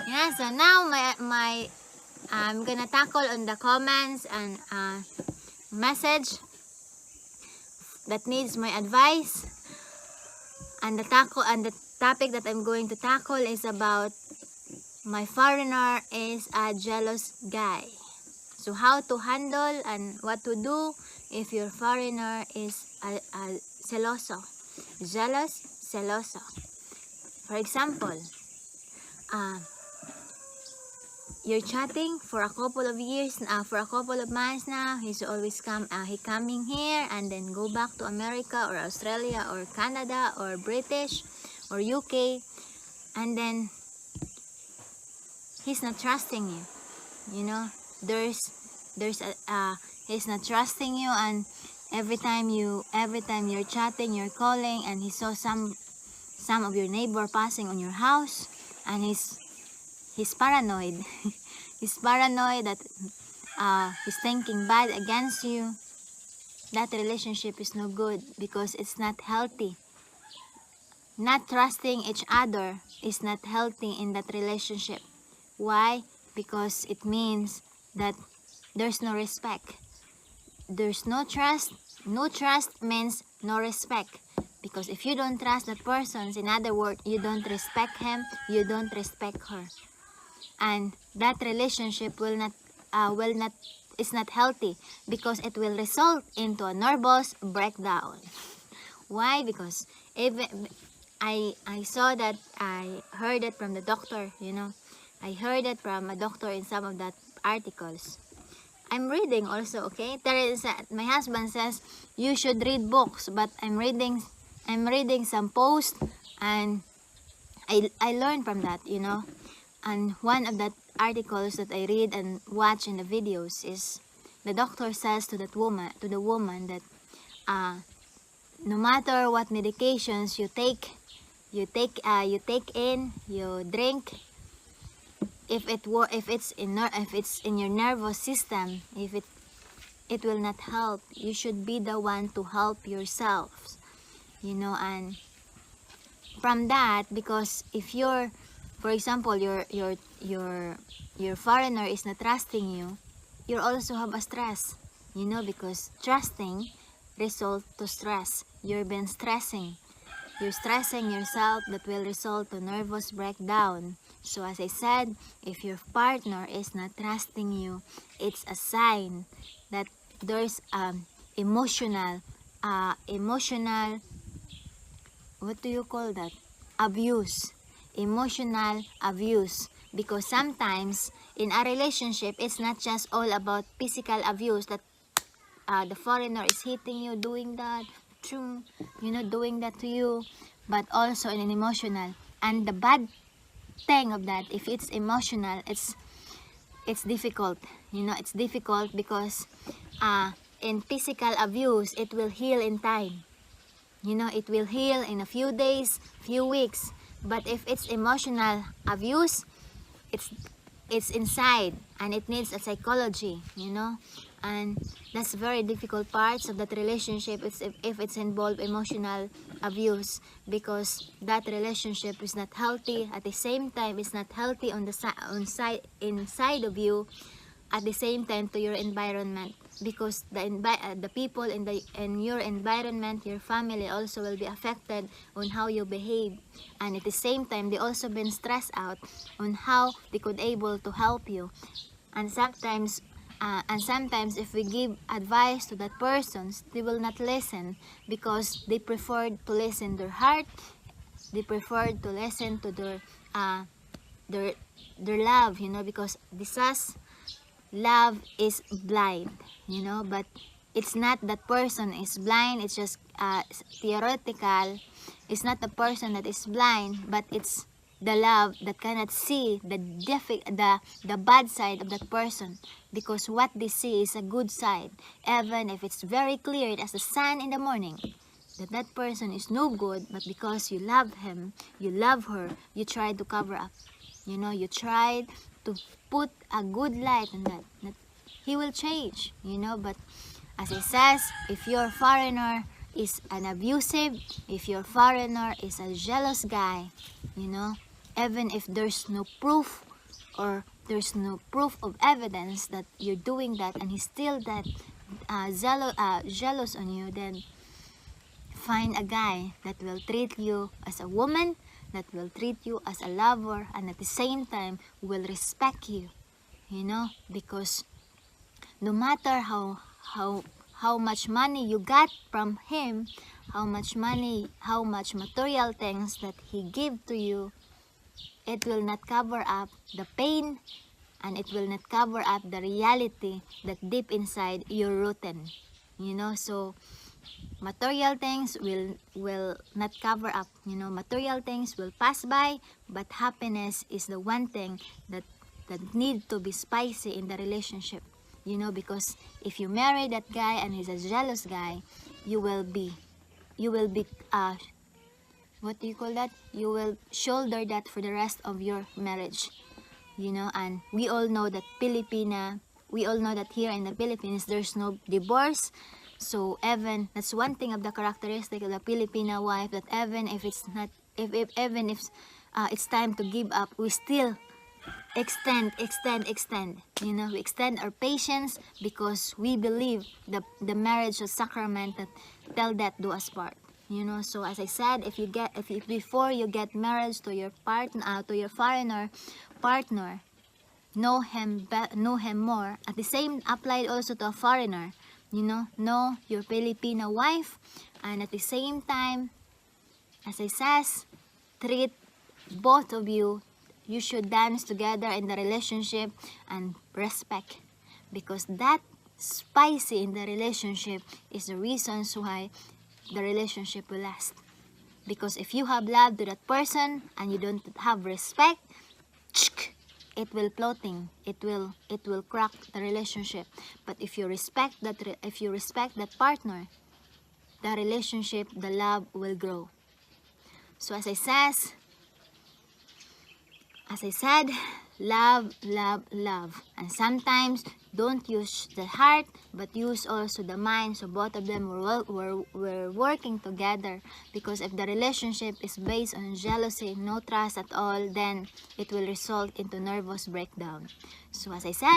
Yeah, so now I'm gonna tackle on the comments and message that needs my advice. And the topic that I'm going to tackle is about my foreigner is a jealous guy. So how to handle and what to do if your foreigner is a celoso, celoso. For example, you're chatting for a couple of years, for a couple of months now. He's always coming here and then go back to America or Australia or Canada or British or UK, and then he's not trusting you. You know, he's not trusting you, and every time you're chatting, you're calling, and he saw some of your neighbor passing on your house, and he's paranoid. He's paranoid that he's thinking bad against you. That relationship is no good because it's not healthy. Not trusting each other is not healthy in that relationship. Why? Because it means that there's no respect. There's no trust. No trust means no respect. Because if you don't trust that person, in other words, you don't respect him, you don't respect her. And that relationship is not healthy because it will result into a nervous breakdown. Why? Because even I saw that, I heard it from the doctor, you know. I heard it from a doctor in some of that articles. I'm reading also, okay? My husband says you should read books, but I'm reading some posts, and I learned from that, you know. And one of that articles that I read and watch in the videos is the doctor says to the woman that no matter what medications you drink, if it's in your nervous system, if it will not help. You should be the one to help yourselves, you know. And from that, because if you're, for example, your foreigner is not trusting you, you also have a stress, you know, because trusting result to stress. You've been stressing. You're stressing yourself, that will result to nervous breakdown. So as I said, if your partner is not trusting you, it's a sign that there's emotional, what do you call that? Abuse. Emotional abuse. Because sometimes in a relationship, it's not just all about physical abuse, that the foreigner is hitting you, doing that, you know, doing that to you, but also in an emotional. And the bad thing of that, if it's emotional, it's difficult, you know. It's difficult because in physical abuse, it will heal in time, you know. It will heal in a few days, few weeks. But if it's emotional abuse, it's inside, and it needs a psychology, you know. And that's very difficult parts of that relationship. If it's involved emotional abuse, because that relationship is not healthy. At the same time, it's not healthy on the inside of you, at the same time to your environment, because the people in your environment, your family, also will be affected on how you behave. And at the same time, they also been stressed out on how they could able to help you. And sometimes if we give advice to that person, they will not listen, because they prefer to listen their heart. They prefer to listen to their love, you know, because this love is blind, you know. But it's not that person is blind, it's just theoretical. It's not the person that is blind, but it's the love that cannot see the bad side of that person, because what they see is a good side, even if it's very clear as the sun in the morning that person is no good. But because you love him, you love her, you try to cover up, you know. You try to put a good light on that he will change, you know. But as it says, if your foreigner is an abusive, if your foreigner is a jealous guy, you know, even if there's no proof or there's no proof of evidence that you're doing that, and he's still that jealous on you, then find a guy that will treat you as a woman, that will treat you as a lover, and at the same time will respect you, because no matter how much money you got from him, how much material things that he give to you, it will not cover up the pain, and it will not cover up the reality that deep inside you're rotten. So material things will not cover up. Material things will pass by, but happiness is the one thing that need to be spicy in the relationship. Because if you marry that guy and he's a jealous guy, you will be what do you call that? You will shoulder that for the rest of your marriage. And we all know that here in the Philippines there's no divorce. So even that's one thing of the characteristic of the Filipina wife, that even if it's time to give up, we still extend. We extend our patience because we believe the marriage of sacrament that tell that do us part. So as I said, if before you get married to your partner, to your foreigner partner, know him more. At the same applied also to a foreigner. Know your Filipino wife, and at the same time, as I says, treat both of you. You should dance together in the relationship and respect, because that spicy in the relationship is the reasons why the relationship will last. Because if you have love to that person and you don't have respect, it will floating. It will crack the relationship. But if you respect that partner, the relationship, the love will grow. So as I said, love. And sometimes don't use the heart, but use also the mind. So both of them were working together. Because if the relationship is based on jealousy, no trust at all, then it will result into nervous breakdown. So as I said,